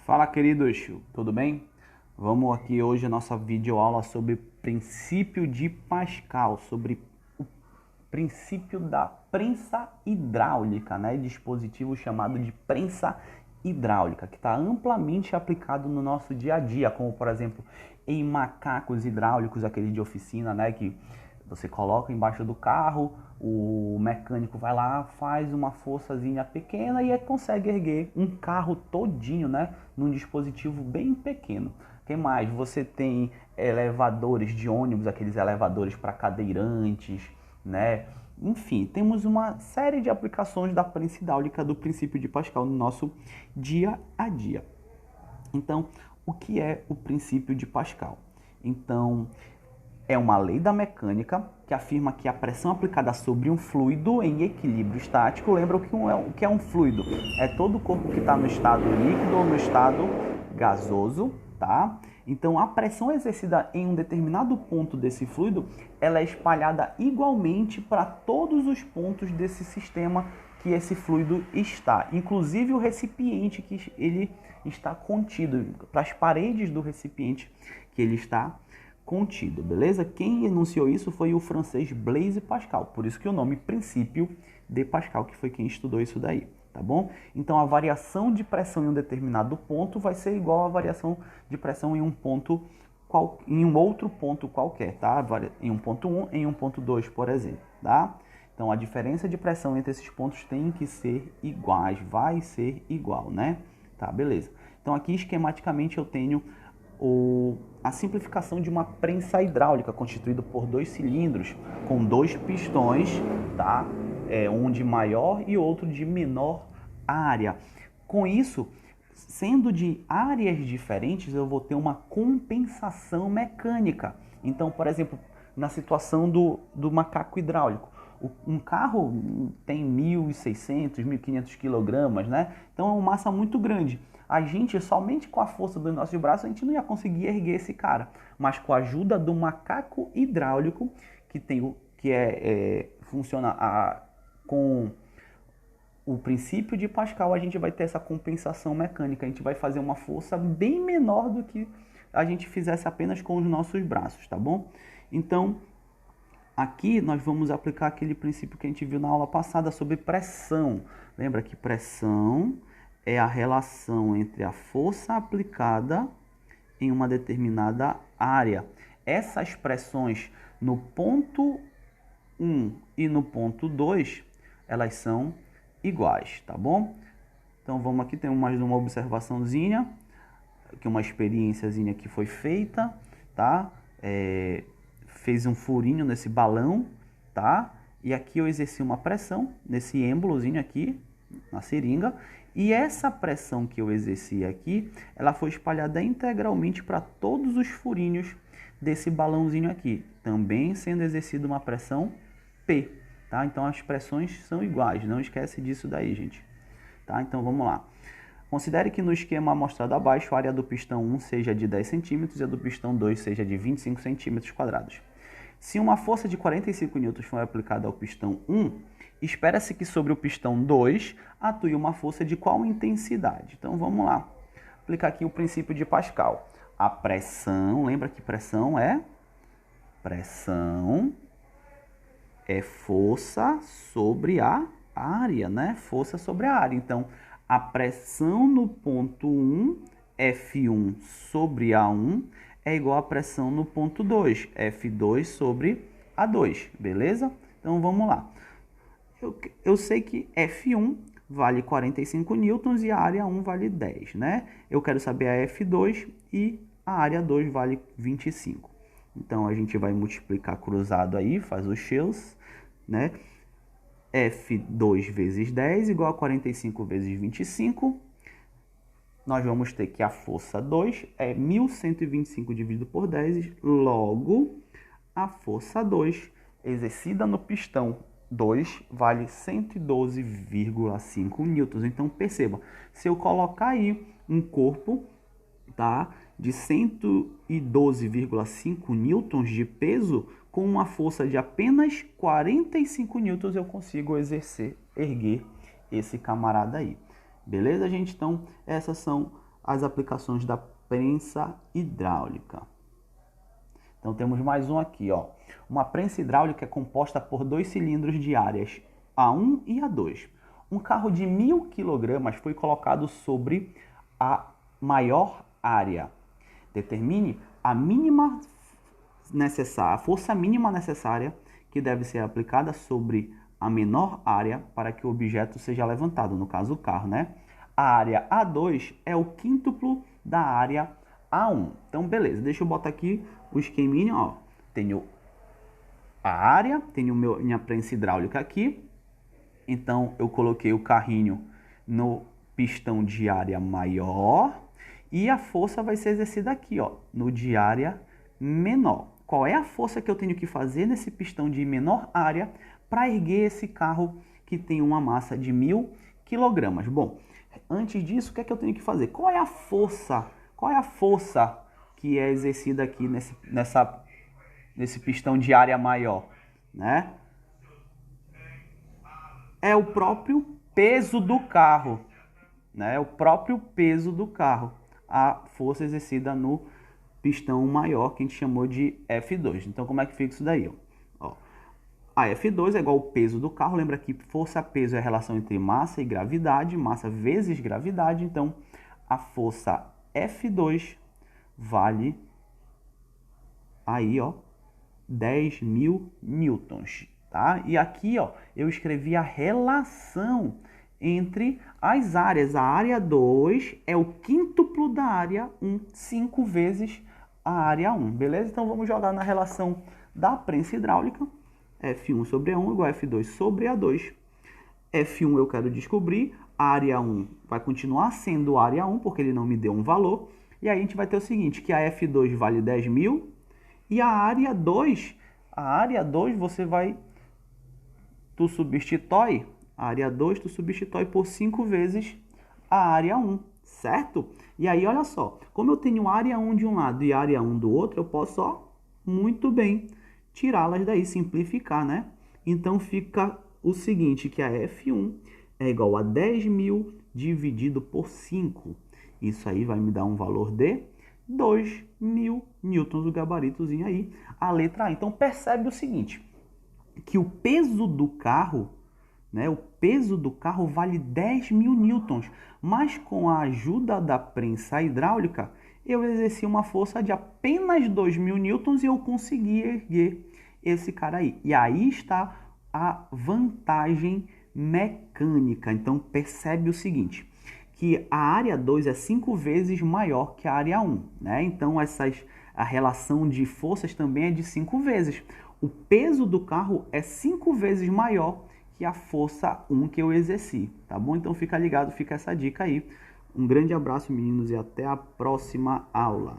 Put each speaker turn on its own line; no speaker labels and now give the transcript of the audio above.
Fala, queridos, tudo bem? Vamos aqui hoje a nossa videoaula sobre princípio de Pascal, sobre o princípio da prensa hidráulica, né? Dispositivo chamado de prensa hidráulica, que está amplamente aplicado no nosso dia a dia, como por exemplo em macacos hidráulicos, aquele de oficina, né? Que você coloca embaixo do carro, o mecânico vai lá, faz uma forçazinha pequena e consegue erguer um carro todinho, né? Num dispositivo bem pequeno. O que mais? Você tem elevadores de ônibus, aqueles elevadores para cadeirantes, né? Enfim, temos uma série de aplicações da prensa hidráulica do princípio de Pascal no nosso dia a dia. Então, o que é o princípio de Pascal? Então, é uma lei da mecânica que afirma que a pressão aplicada sobre um fluido em equilíbrio estático, lembra o que é um fluido? É todo o corpo que está no estado líquido ou no estado gasoso, tá? Então, a pressão exercida em um determinado ponto desse fluido, ela é espalhada igualmente para todos os pontos desse sistema que esse fluido está, inclusive o recipiente que ele está contido, para as paredes do recipiente que ele está contido, beleza? Quem enunciou isso foi o francês Blaise Pascal, por isso que o nome princípio de Pascal, que foi quem estudou isso daí, tá bom? Então a variação de pressão em um determinado ponto vai ser igual à variação de pressão em um ponto em um outro ponto qualquer, tá? Em um ponto 1, em um ponto 2, por exemplo, tá? Então a diferença de pressão entre esses pontos tem que ser iguais, vai ser igual, né? Tá, beleza. Então aqui esquematicamente eu tenho a simplificação de uma prensa hidráulica constituída por dois cilindros com dois pistões, tá? Um de maior e outro de menor área. Com isso, sendo de áreas diferentes, eu vou ter uma compensação mecânica. Então, por exemplo, na situação do macaco hidráulico, um carro tem 1.600, 1.500 quilogramas, né? Então é uma massa muito grande. A gente, somente com a força dos nossos braços, a gente não ia conseguir erguer esse cara. Mas com a ajuda do macaco hidráulico, funciona com o princípio de Pascal, a gente vai ter essa compensação mecânica. A gente vai fazer uma força bem menor do que a gente fizesse apenas com os nossos braços, tá bom? Então, aqui nós vamos aplicar aquele princípio que a gente viu na aula passada sobre pressão. Lembra que pressão é a relação entre a força aplicada em uma determinada área. Essas pressões no ponto 1 e no ponto 2, elas são iguais, tá bom? Então vamos aqui, temos mais uma observaçãozinha, que uma experiênciazinha que foi feita, tá? Fez um furinho nesse balão, tá? E aqui eu exerci uma pressão nesse êmbolozinho aqui, na seringa, e essa pressão que eu exerci aqui, ela foi espalhada integralmente para todos os furinhos desse balãozinho aqui, também sendo exercida uma pressão P, tá? Então as pressões são iguais, não esquece disso daí, gente. Tá? Então vamos lá. Considere que no esquema mostrado abaixo, a área do pistão 1 seja de 10 centímetros e a do pistão 2 seja de 25 centímetros quadrados. Se uma força de 45 N for aplicada ao pistão 1, espera-se que sobre o pistão 2 atue uma força de qual intensidade? Então vamos lá, aplicar aqui o princípio de Pascal. A pressão, lembra que pressão é força sobre a área, né? Força sobre a área. Então, a pressão no ponto 1, F1 sobre A1, é igual à pressão no ponto 2, F2 sobre A2, beleza? Então vamos lá. Eu sei que F1 vale 45 newtons e a área 1 vale 10, né? Eu quero saber a F2 e a área 2 vale 25. Então a gente vai multiplicar cruzado aí, faz os cheus, né? F2 vezes 10 igual a 45 vezes 25. Nós vamos ter que a força 2 é 1.125 dividido por 10, logo a força 2 exercida no pistão 2 vale 112,5 newtons. Então perceba, se eu colocar aí um corpo, tá, de 112,5 newtons de peso, com uma força de apenas 45 newtons eu consigo erguer esse camarada aí. Beleza, gente? Então, essas são as aplicações da prensa hidráulica. Então temos mais um aqui, ó. Uma prensa hidráulica é composta por 2 cilindros de áreas A1 e A2. Um carro de 1000 kg foi colocado sobre a maior área. Determine a força mínima necessária que deve ser aplicada sobre a menor área para que o objeto seja levantado, no caso o carro, né? A área A2 é o quíntuplo da área A1. Então, beleza, deixa eu botar aqui o esqueminha, ó. Tenho a área, tenho minha prensa hidráulica aqui. Então, eu coloquei o carrinho no pistão de área maior e a força vai ser exercida aqui, ó, no de área menor. Qual é a força que eu tenho que fazer nesse pistão de menor área para erguer esse carro que tem uma massa de 1000 kg? Bom, antes disso, o que é que eu tenho que fazer? Qual é a força? Qual é a força que é exercida aqui nesse pistão de área maior, né? É o próprio peso do carro, né? É o próprio peso do carro, a força exercida no pistão maior, que a gente chamou de F2. Então, como é que fica isso daí? Ó, a F2 é igual ao peso do carro. Lembra que força-peso é a relação entre massa e gravidade, massa vezes gravidade. Então, a força F2 vale aí, ó, 10.000 newtons, tá? E aqui, ó, eu escrevi a relação entre as áreas. A área 2 é o quíntuplo da área 1, 5 vezes a área 1, beleza? Então, vamos jogar na relação da prensa hidráulica. F1 sobre A1 igual a F2 sobre A2. F1 eu quero descobrir, a área 1 vai continuar sendo a área 1, porque ele não me deu um valor. E aí a gente vai ter o seguinte, que a F2 vale 10.000 e a área 2 tu substitui por 5 vezes a área 1, certo? E aí, olha só, como eu tenho área 1 de um lado e área 1 do outro, eu posso, ó, muito bem, tirá-las daí, simplificar, né? Então, fica o seguinte, que a F1 é igual a 10.000 dividido por 5. Isso aí vai me dar um valor de 2.000 newtons, o gabaritozinho aí, a letra A. Então, percebe o seguinte, que o peso do carro, né, o peso do carro vale 10.000 newtons, mas com a ajuda da prensa hidráulica, eu exerci uma força de apenas 2.000 newtons e eu consegui erguer esse cara aí. E aí está a vantagem mecânica. Então, percebe o seguinte, que a área 2 é 5 vezes maior que a área 1, né? Então, a relação de forças também é de 5 vezes. O peso do carro é 5 vezes maior que a força 1 que eu exerci, tá bom? Então, fica ligado, fica essa dica aí. Um grande abraço, meninos, e até a próxima aula.